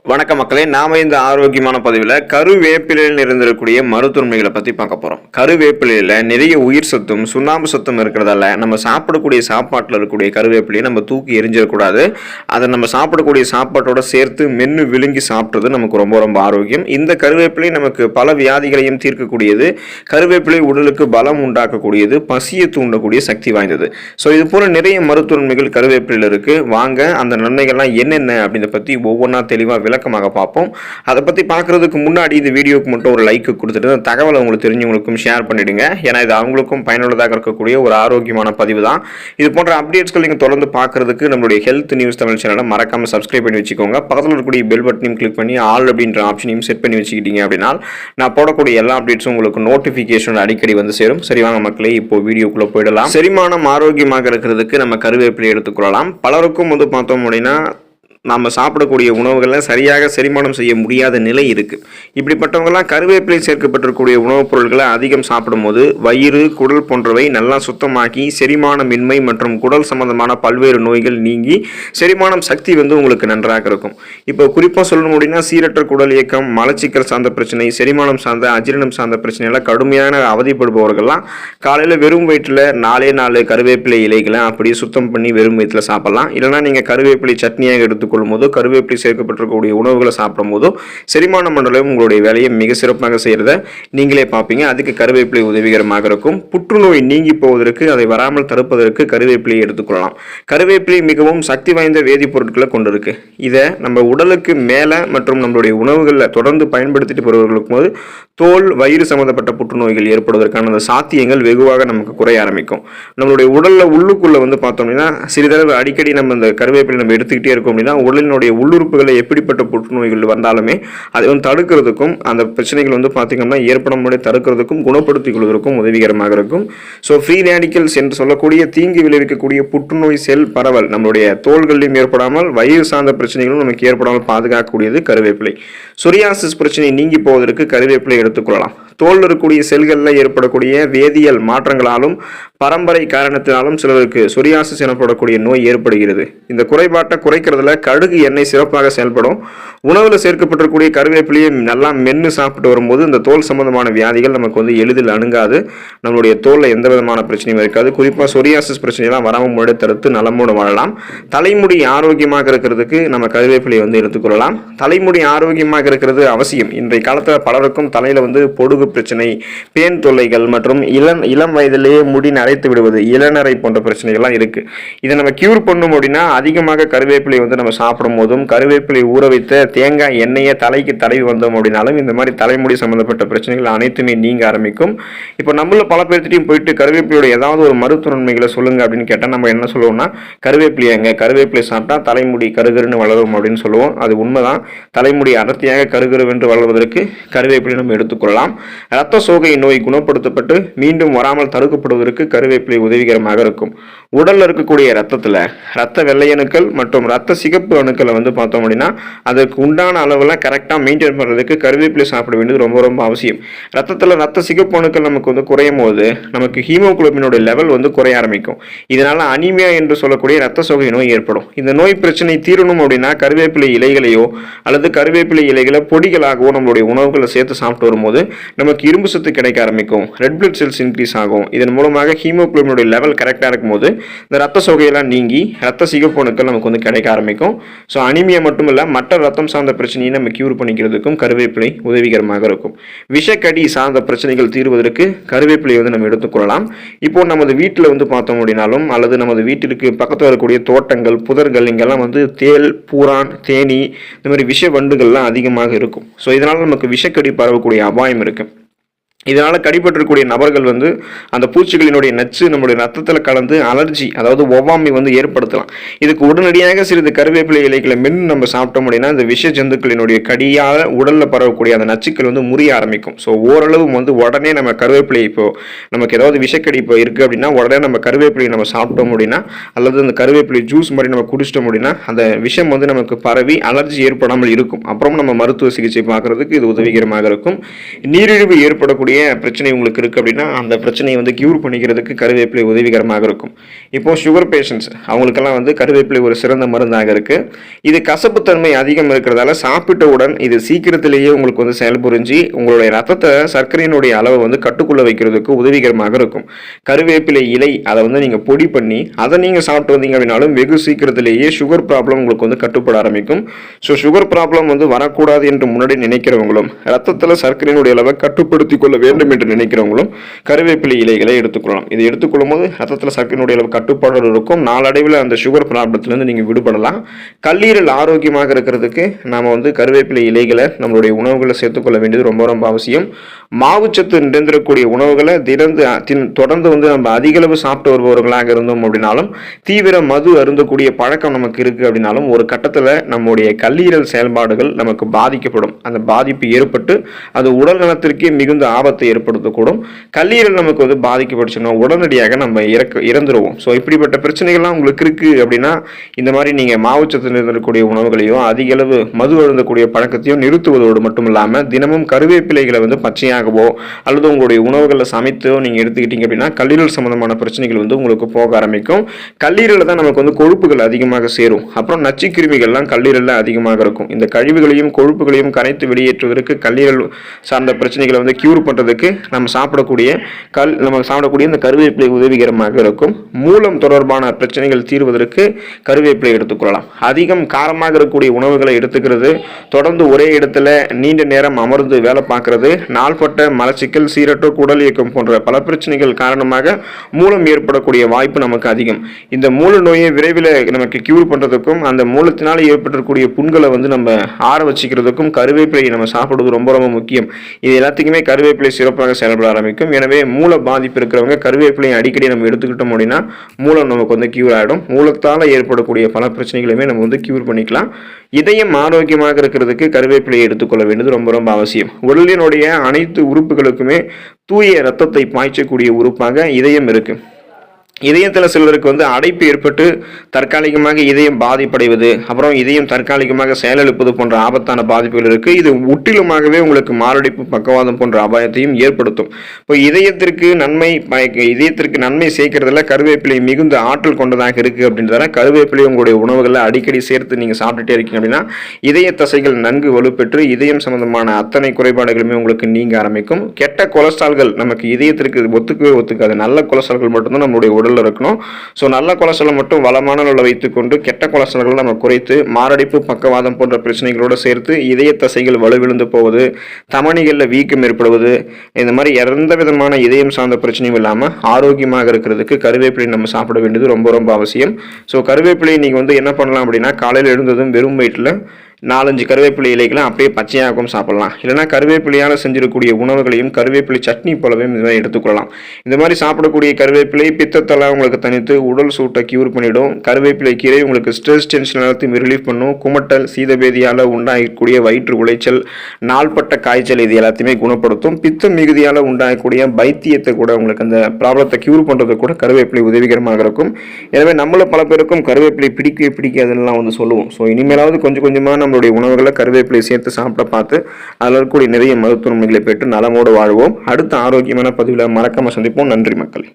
வணக்க மக்களே, நாம இந்த ஆரோக்கியமான பதிவில் கருவேப்பிலையில் இருந்திருக்கக்கூடிய மருத்துவமைகளை பற்றி பார்க்க போகிறோம். கருவேப்பிலையில் நிறைய உயிர் சத்தும் சுண்ணாம்பு சத்தும் இருக்கிறதால நம்ம சாப்பிடக்கூடிய சாப்பாட்டில் இருக்கக்கூடிய கருவேப்பிலையை நம்ம தூக்கி எரிஞ்சிடக்கூடாது. அதை நம்ம சாப்பிடக்கூடிய சாப்பாட்டோட சேர்த்து மென்று விழுங்கி சாப்பிட்றது நமக்கு ரொம்ப ரொம்ப ஆரோக்கியம். இந்த கருவேப்பிலை நமக்கு பல வியாதிகளையும் தீர்க்கக்கூடியது. கருவேப்பிலை உடலுக்கு பலம் உண்டாக்கக்கூடியது, பசியை தூண்டக்கூடிய சக்தி வாய்ந்தது. ஸோ இது போல நிறைய மருத்துவமைகள் கருவேப்பிலையில் இருக்குது. வாங்க அந்த நன்மைகள்லாம் என்னென்ன அப்படின்றத பற்றி ஒவ்வொன்றா தெளிவாக விளக்கமாக பார்ப்போம். அதை பற்றி பார்க்குறதுக்கு முன்னாடி இந்த வீடியோக்கு மட்டும் ஒரு லைக் கொடுத்துட்டு அந்த தகவலை உங்களுக்கு தெரிஞ்சவங்களுக்கும் ஷேர் பண்ணிவிடுங்க. ஏன்னா இது அவங்களுக்கும் பயனுள்ளதாக இருக்கக்கூடிய ஒரு ஆரோக்கியமான பதிவு தான். இது போன்ற அப்டேட்ஸ்கள் நீங்கள் தொடர்ந்து பார்க்குறதுக்கு நம்மளுடைய ஹெல்த் நியூஸ் தமிழ் சேனலை மறக்காமல் சப்ஸ்கிரைப் பண்ணி வச்சுக்கோங்க. பக்கத்தில் இருக்கக்கூடிய பெல் பட்டனையும் கிளிக் பண்ணி ஆல் அப்படின்ற ஆப்ஷனையும் செட் பண்ணி வச்சுக்கிட்டீங்க அப்படின்னா நான் போடக்கூடிய எல்லா அப்டேட்ஸும் உங்களுக்கு நோட்டிஃபிகேஷன் அடிக்கடி வந்து சேரும். சரி வாங்க மக்களே, இப்போ வீடியோக்குள்ளே போயிடலாம். செரிமானம் ஆரோக்கியமாக இருக்கிறதுக்கு நம்ம கருவேப்பிலை எடுத்துக்கொள்ளலாம். பலருக்கும் வந்து பார்த்தோம் அப்படின்னா நாம் சாப்பிடக்கூடிய உணவுகளை சரியாக செரிமானம் செய்ய முடியாத நிலை இருக்குது. இப்படிப்பட்டவங்களாம் கருவேப்பிலை சேர்க்கப்பட்டிருக்கக்கூடிய உணவுப் பொருட்களை அதிகம் சாப்பிடும்போது வயிறு, குடல் போன்றவை நல்லா சுத்தமாக்கி செரிமானமின்மை மற்றும் குடல் சம்பந்தமான பல்வேறு நோய்கள் நீங்கி செரிமானம் சக்தி வந்து உங்களுக்கு நன்றாக இருக்கும். இப்போ குறிப்பாக சொல்லணும் அப்படின்னா சீரற்ற குடல் இயக்கம், மலச்சிக்கல் சார்ந்த பிரச்சனை, செரிமானம் சார்ந்த அஜீரணம் சார்ந்த பிரச்சனையெல்லாம் கடுமையான அவதிப்படுபவர்கள்லாம் காலையில் வெறும் வயிற்றில் 4 கருவேப்பிலை இலைகளை அப்படியே சுத்தம் பண்ணி வெறும் வயிற்றில் சாப்பிடலாம். இல்லைனா நீங்கள் கருவேப்பிலை சட்னியாக எடுத்து கொள்ளும்போதோ கருவேப்பிலை சேர்க்கப்பட்டிருக்கக்கூடிய உணவுகளை சாப்பிடும் போதோ செரிமான மண்டலம் உங்களுடைய வேலையை மிக சிறப்பாக செய்யறத நீங்களே பார்ப்பீங்க. அதுக்கு கருவேப்பிலை உதவிகரமாக இருக்கும். புற்றுநோய் நீங்கி போவதற்கு, அதை வராமல் தடுப்பதற்கு கருவேப்பிலையை எடுத்துக்கொள்ளலாம். கருவேப்பிலை மிகவும் சக்தி வாய்ந்த வேதிப்பொருட்களை கொண்டிருக்கு. இதை நம்ம உடலுக்கு மேலே மற்றும் நம்மளுடைய உணவுகளில் தொடர்ந்து பயன்படுத்திட்டு வருவர்களுக்கும் போது தோல், வயிறு சம்பந்தப்பட்ட புற்றுநோய்கள் ஏற்படுவதற்கான அந்த சாத்தியங்கள் வெகுவாக நமக்கு குறைய ஆரம்பிக்கும். நம்மளுடைய உடலில் உள்ளுக்குள்ளே வந்து பார்த்தோம் அப்படின்னா சிறிதளவு அடிக்கடி நம்ம இந்த கருவேப்பிலை நம்ம எடுத்துக்கிட்டே இருக்கோம் அப்படின்னா உடலினுடைய உள்ளுறுப்புகளை எப்படிப்பட்ட புற்றுநோய்கள் வந்தாலுமே அதை வந்து தடுக்கிறதுக்கும் அந்த பிரச்சனைகள் வந்து பார்த்தீங்கன்னா ஏற்படும்படி தடுக்கிறதுக்கும் குணப்படுத்திக் கொள்வதற்கும் உதவிகரமாக இருக்கும். ஸோ ஃப்ரீ ரேடிக்கல்ஸ் என்று சொல்லக்கூடிய தீங்கு விளைவிக்கக்கூடிய புற்றுநோய் செல் பரவல் நம்மளுடைய தோள்களிலும் ஏற்படாமல் வயிறு சார்ந்த பிரச்சனைகளும் நமக்கு ஏற்படாமல் பாதுகாக்கக்கூடியது கருவேப்பிலை. சொரியாசிஸ் பிரச்சனை நீங்கி போவதற்கு கருவேப்பிலை எடுத்துக்கொள்ளலாம். தோல் இருக்கக்கூடிய செல்களில் ஏற்படக்கூடிய வேதியியல் மாற்றங்களாலும் பரம்பரை காரணத்தினாலும் சிலருக்கு சொரியாசிஸ் எனப்படக்கூடிய நோய் ஏற்படுகிறது. இந்த குறைபாட்டை குறைக்கிறதுல கடுகு எண்ணெய் சிறப்பாக செயல்படும். உணவில் சேர்க்கப்பட்டிருக்கக்கூடிய கருவேப்பிலையை நல்லா மென்று சாப்பிட்டு வரும்போது இந்த தோல் சம்பந்தமான வியாதிகள் நமக்கு வந்து எளிதில் அணுகாது. நம்மளுடைய தோலில் எந்த விதமான பிரச்சனையும் இருக்காது. குறிப்பாக சொரியாசிஸ் பிரச்சனைலாம் வராமல் முன்னாடி தடுத்து நலமோடு வாழலாம். தலைமுடி ஆரோக்கியமாக இருக்கிறதுக்கு நம்ம கருவேப்பிலையை வந்து எடுத்துக்கொள்ளலாம். தலைமுடி ஆரோக்கியமாக இருக்கிறது அவசியம். இன்றைய காலத்தில் பலருக்கும் தலையில் வந்து பொடுகு பிரச்சனை, பேன் தொல்லைகள் மற்றும் இளம் வயதிலேயே முடி நரைத்து விடுவது, இளநரை போன்ற பிரச்சனைகள்லாம் இருக்கு. இதை நம்ம கியூர் பண்ணணும் அப்படின்னா அதிகமாக கருவேப்பிலை வந்து நம்ம சாப்பிடும் போதும் கருவேப்பிலை ஊற வைத்த தேங்காய் எண்ணெயை தலைக்கு தடவி வந்தோம் அப்படின்னாலும் இந்த மாதிரி தலைமுடி சம்பந்தப்பட்ட பிரச்சனைகள் அனைத்துமே நீங்க ஆரம்பிக்கும். இப்போ நம்மள பல பேர்த்திட்டையும் போயிட்டு கருவேப்பிலையோட ஏதாவது ஒரு மருத்துவ நன்மைகளை சொல்லுங்க அப்படின்னு கேட்டால் நம்ம என்ன சொல்லுவோம்னா கருவேப்பிலை சாப்பிட்டா தலைமுடி கருகருன்னு வளரும் அப்படின்னு சொல்லுவோம். அது உண்மைதான். தலைமுடி அடர்த்தியாக கருகருவென்று வளர்வதற்கு கருவேப்பிலை நம்ம எடுத்துக்கொள்ளலாம். இரத்த சோகை நோய் குணப்படுத்தப்பட்டு மீண்டும் வராமல் தடுக்கப்படுவதற்கு கருவேப்பிலை உதவிகரமாக இருக்கும். உடல்ல இருக்கக்கூடிய ரத்தத்தில் ரத்த வெள்ளையணுக்கள் மற்றும் ரத்த சிகப்பு அணுக்களை வந்து பார்த்தோம் அப்படின்னா அதற்கு உண்டான அளவில் கரெக்டாக மெயின்டைன் பண்ணுறதுக்கு கருவேப்பிலை சாப்பிட வேண்டியது ரொம்ப ரொம்ப அவசியம். ரத்தத்தில் ரத்த சிகப்பு அணுக்கள் நமக்கு வந்து குறையும் போது நமக்கு ஹீமோகுளோபினோட லெவல் வந்து குறைய ஆரம்பிக்கும். இதனால அனீமியா என்று சொல்லக்கூடிய ரத்த சோகை நோய் ஏற்படும். இந்த நோய் பிரச்சனை தீரணும் அப்படின்னா கருவேப்பிலை இலைகளையோ அல்லது கருவேப்பிலை இலைகளை பொடிகளாகவோ நம்மளுடைய உணவுகளை சேர்த்து சாப்பிட்டு வரும்போது நமக்கு இரும்பு சத்து கிடைக்க ஆரம்பிக்கும். ரெட் பிளட் செல்ஸ் இன்க்ரீஸ் ஆகும். இதன் மூலமாக ஹீமோகுளோபினோட லெவல் கரெக்டாக இருக்கும்போது இந்த ரத்த சோகையெல்லாம் நீங்கி ரத்த சிகப்பு அணுக்கள் நமக்கு வந்து கிடைக்க ஆரம்பிக்கும். ஸோ அனிமியா மட்டும் இல்லை, மற்ற ரத்தம் சார்ந்த பிரச்சனையை நம்ம கியூர் பண்ணிக்கிறதுக்கும் கருவேப்பிலை உதவிகரமாக இருக்கும். விஷக்கடி சார்ந்த பிரச்சனைகள் தீர்வதற்கு கருவேப்பிலை வந்து நம்ம எடுத்துக்கொள்ளலாம். இப்போ நமது வீட்டில் வந்து பார்த்தோம் அப்படின்னாலும் அல்லது நமது வீட்டிற்கு பக்கத்தில் இருக்கக்கூடிய தோட்டங்கள், புதர்கள் இங்கெல்லாம் வந்து தேல், பூரான், தேனி இந்த மாதிரி விஷ வண்டுகள்லாம் அதிகமாக இருக்கும். ஸோ இதனால் நமக்கு விஷக்கடி பரவக்கூடிய அபாயம் இருக்கு. இதனால் கடிபட்டிருக்கக்கூடிய நபர்கள் வந்து அந்த பூச்சிகளினுடைய நச்சு நம்முடைய ரத்தத்தில் கலந்து அலர்ஜி, அதாவது ஒவ்வாமை வந்து ஏற்படுத்தலாம். இதுக்கு உடனடியாக சிறிது கருவேப்பிலை இலைகளை மென்று நம்ம சாப்பிட்டோம் அப்படின்னா இந்த விஷ ஜந்துக்களினுடைய கடியால் உடலில் பரவக்கூடிய அந்த நச்சுக்கள் வந்து முறிய ஆரம்பிக்கும். ஸோ ஓரளவு வந்து உடனே நம்ம கருவேப்பிலை இப்போ நமக்கு ஏதாவது விஷக்கடி இப்போ இருக்குது அப்படின்னா உடனே நம்ம கருவேப்பிலையை நம்ம சாப்பிட்டோம் அப்படின்னா அல்லது அந்த கருவேப்பிலை ஜூஸ் மாதிரி நம்ம குடிச்சிட்டோம் அப்படின்னா அந்த விஷம் வந்து நமக்கு பரவி அலர்ஜி ஏற்படாமல் இருக்கும். அப்புறம் நம்ம மருத்துவ சிகிச்சை பார்க்கறதுக்கு இது உதவிகரமாக இருக்கும். நீரிழிவு ஏற்படக்கூடிய இருக்கக்கூடிய பிரச்சனை உங்களுக்கு இருக்குது அப்படின்னா அந்த பிரச்சனையை வந்து க்யூர் பண்ணிக்கிறதுக்கு கருவேப்பிலை உதவிகரமாக இருக்கும். இப்போ சுகர் பேஷண்ட்ஸ் அவங்களுக்கெல்லாம் வந்து கருவேப்பிலை ஒரு சிறந்த மருந்தாக இருக்குது. இது கசப்புத்தன்மை அதிகம் இருக்கிறதால சாப்பிட்டவுடன் இது சீக்கிரத்திலேயே உங்களுக்கு வந்து செயல்புரிஞ்சு உங்களுடைய ரத்தத்தை சர்க்கரையினுடைய அளவை வந்து கட்டுக்குள்ள வைக்கிறதுக்கு உதவிகரமாக இருக்கும். கருவேப்பிலை இலை அதை வந்து நீங்கள் பொடி பண்ணி அதை நீங்கள் சாப்பிட்டு வந்தீங்க அப்படின்னாலும் வெகு சீக்கிரத்திலேயே சுகர் ப்ராப்ளம் உங்களுக்கு வந்து கட்டுப்பட ஆரம்பிக்கும். ஸோ சுகர் ப்ராப்ளம் வந்து வரக்கூடாது என்று முன்னாடி நினைக்கிறவங்களும் ரத்தத்தில் சர்க்கரையினுடைய அளவை கட்டுப்படுத்திக் கொள்ள வேண்டும் என்று நினைக்கிறவங்களும் கருவேப்பிலை இலைகளை எடுத்துக்கொள்ளலாம். இது எடுத்துக்கொள்ளும் போது ரத்தத்தில் சர்க்கரையினுடைய அளவு கட்டுப்பாடு இருக்கும். நாளடைவில் அந்த சுகர் ப்ராப்ளத்திலிருந்து நீங்கள் விடுபடலாம். கல்லீரல் ஆரோக்கியமாக இருக்கிறதுக்கு நாம் வந்து கருவேப்பிலை இலைகளை நம்மளுடைய உணவுகளை சேர்த்துக்கொள்ள வேண்டியது ரொம்ப ரொம்ப அவசியம். மாவுச்சத்து நிறைந்திருக்கக்கூடிய உணவுகளை தொடர்ந்து வந்து நம்ம அதிக அளவு சாப்பிட்டு வருபவர்களாக இருந்தோம் அப்படின்னாலும் தீவிர மது அருந்தக்கூடிய பழக்கம் நமக்கு இருக்கு அப்படின்னாலும் ஒரு கட்டத்தில் நம்முடைய கல்லீரல் செயல்பாடுகள் நமக்கு பாதிக்கப்படும். அந்த பாதிப்பு ஏற்பட்டு அது உடல் நலத்திற்கே மிகுந்த ஆபத்தை ஏற்படுத்தக்கூடும். கல்லீரல் நமக்கு வந்து பாதிக்கப்பட்டுச்சுன்னா உடனடியாக நம்ம இறந்துருவோம். ஸோ இப்படிப்பட்ட பிரச்சனைகள்லாம் உங்களுக்கு இருக்கு அப்படின்னா இந்த மாதிரி நீங்க மாவுச்சத்து நிறைந்திருக்கக்கூடிய உணவுகளையும் அதிக அளவு மது அருந்தக்கூடிய பழக்கத்தையும் நிறுத்துவதோடு மட்டும் இல்லாமல் தினமும் கருவேப்பிலைகளை வந்து பச்சையாகவோ அல்லது உங்களுடைய உணவுகளில் சமைத்தோ நீங்க எடுத்துக்கிட்டீங்க அப்படின்னா கல்லீரல் சம்பந்தமான பிரச்சனைகள் வந்து உங்களுக்கு போக ஆரம்பிக்கும். கல்லீரலில் தான் நமக்கு வந்து கொழுப்புகள் அதிகமாக சேரும். அப்புறம் நச்சுக்கிருமிகள்லாம் கல்லீரலில் அதிகமாக இருக்கும். இந்த கழிவுகளையும் கொழுப்புகளையும் கரைத்து வெளியேற்றுவதற்கு கல்லீரல் சார்ந்த பிரச்சனைகளை வந்து கியூர் பண்ணுறதுக்கு நம்ம சாப்பிடக்கூடிய இந்த கருவேப்பிலை உதவிகரமாக இருக்கும். மூலம் தொடர்பான பிரச்சனைகள் தீர்வதற்கு கருவேப்பிலை எடுத்துக்கொள்ளலாம். அதிகம் காரமாக இருக்கக்கூடிய உணவுகளை எடுத்துக்கிறது, தொடர்ந்து ஒரே இடத்துல நீண்ட நேரம் அமர்ந்து வேலை பார்க்கறது, நாள்பட்ட மலச்சிக்கல், சீரற்ற குடல் இயக்கம் போன்ற பல பிரச்சனைகள் காரணமாக மூலம் ஏற்படக்கூடிய வாய்ப்பு நமக்கு அதிகம். இந்த மூல நோயை விரைவில் நமக்கு கியூர் பண்ணுறதுக்கும் அந்த மூலத்தினால் ஏற்பட்டிருக்கக்கூடிய புண்களை வந்து நம்ம ஆற வச்சுக்கிறதுக்கும் கருவேப்பிலையை நம்ம சாப்பிடுவது ரொம்ப ரொம்ப முக்கியம். இது எல்லாத்துக்குமே கருவேப்பிலை சிறப்பாக செயல்பட ஆரம்பிக்கும். எனவே மூல பாதிப்பு இருக்கிறவங்க கருவேப்பிலையை அடிக்கடி நம்ம எடுத்துக்கிட்டோம் அப்படின்னா மூலம் நமக்கு வந்து கியூர் ஆகிடும். மூலத்தால் ஏற்படக்கூடிய பல பிரச்சனைகளுமே நம்ம வந்து கியூர் பண்ணிக்கலாம். இதயம் ஆரோக்கியமாக இருக்கிறதுக்கு கருவேப்பிலையை எடுத்துக்கொள்ள வேண்டியது ரொம்ப ரொம்ப அவசியம். உடலினுடைய அனைத்து உறுப்புகளுக்குமே தூய ரத்தத்தை பாய்ச்சக்கூடிய உறுப்பாக இதயம் இருக்கு. இதயத்தில் சிலருக்கு வந்து அடைப்பு ஏற்பட்டு தற்காலிகமாக இதயம் பாதிப்படைவது, அப்புறம் இதயம் தற்காலிகமாக செயலிழப்பது போன்ற ஆபத்தான பாதிப்புகள் இருக்குது. இது முற்றிலுமாகவே உங்களுக்கு மாரடைப்பு, பக்கவாதம் போன்ற அபாயத்தையும் ஏற்படுத்தும். இப்போ இதயத்திற்கு நன்மை சேர்க்கறதுல கருவேப்பிலை மிகுந்த ஆற்றல் கொண்டதாக இருக்குது அப்படின்றதால கருவேப்பிலை உங்களுடைய உணவுகளில் அடிக்கடி சேர்த்து நீங்கள் சாப்பிட்டுட்டே இருக்கீங்க அப்படின்னா இதய தசைகள் நன்கு வலுப்பெற்று இதயம் சம்பந்தமான அத்தனை குறைபாடுகளுமே உங்களுக்கு நீங்க ஆரம்பிக்கும். கெட்ட கொலஸ்ட்ரால்கள் நமக்கு இதயத்திற்கு ஒத்துக்காது. நல்ல கொலஸ்ட்ரால்கள் மட்டும்தான் நம்மளுடைய உடல் இருக்கணும். ஸோ நல்ல கொலஸ்ட்ரால் மட்டும் வளமான அளவில் வைத்துக்கொண்டு கெட்ட கொலஸ்ட்ரால்களை நம்ம குறைத்து மாரடைப்பு, பக்கவாதம் போன்ற பிரச்சனைகளோடு சேர்த்து இதய தசைகள் வலுவிழந்து போவது, தமனிகளில் வீக்கம் ஏற்படுவது, இந்த மாதிரி எந்த விதமான இதயம் சார்ந்த பிரச்சனையும் இல்லாமல் ஆரோக்கியமாக இருக்கிறதுக்கு கருவேப்பிலை நம்ம சாப்பிட வேண்டியது ரொம்ப ரொம்ப அவசியம். ஸோ கருவேப்பிலை நீங்கள் வந்து என்ன பண்ணலாம் அப்படின்னா காலையில் எழுந்ததும் வெறும் வயிற்றில் 4-5 கருவேப்பிலை இலைகளை அப்படியே பச்சையாகவும் சாப்பிடலாம். இல்லைனா கருவேப்பிலையால் செஞ்சிருக்கக்கூடிய உணவுகளையும் கருவேப்பிலை சட்னி போலவே எடுத்துக்கொள்ளலாம். இந்த மாதிரி சாப்பிடக்கூடிய கருவேப்பிலை பித்தத்தெல்லாம் உங்களுக்கு தனித்து உடல் சூட்டை கியூர் பண்ணிடும். கருவேப்பிலை கீரை உங்களுக்கு ஸ்ட்ரெஸ், டென்ஷன் எல்லாத்தையும் ரிலீஃப் பண்ணும். குமட்டல், சீதபேதியால் உண்டாகக்கூடிய வயிற்று உளைச்சல், நாள்பட்ட காய்ச்சல் இது எல்லாத்தையுமே குணப்படுத்தும். பித்த மிகுதியால் உண்டாகக்கூடிய பைத்தியத்தை கூட உங்களுக்கு அந்த ப்ராப்ளத்தை கியூர் பண்ணுறது கூட கருவேப்பிலை உதவிகரமாக இருக்கும். எனவே நம்மள பல பேருக்கும் கருவேப்பிலை பிடிக்காதுலாம் வந்து சொல்லுவோம். ஸோ இனிமேலாவது கொஞ்சம் கொஞ்சமாக நம்மளுடைய உணவுகளை கருவேப்பிலை சேர்த்து சாப்பிட பார்த்து அதில் இருக்கக்கூடிய நிறைய மருத்துவ நன்மைகளை பெற்று நலமோடு வாழ்வோம். அடுத்த ஆரோக்கியமான பதிவில் மறக்காம சந்திப்போம். நன்றி மக்களே.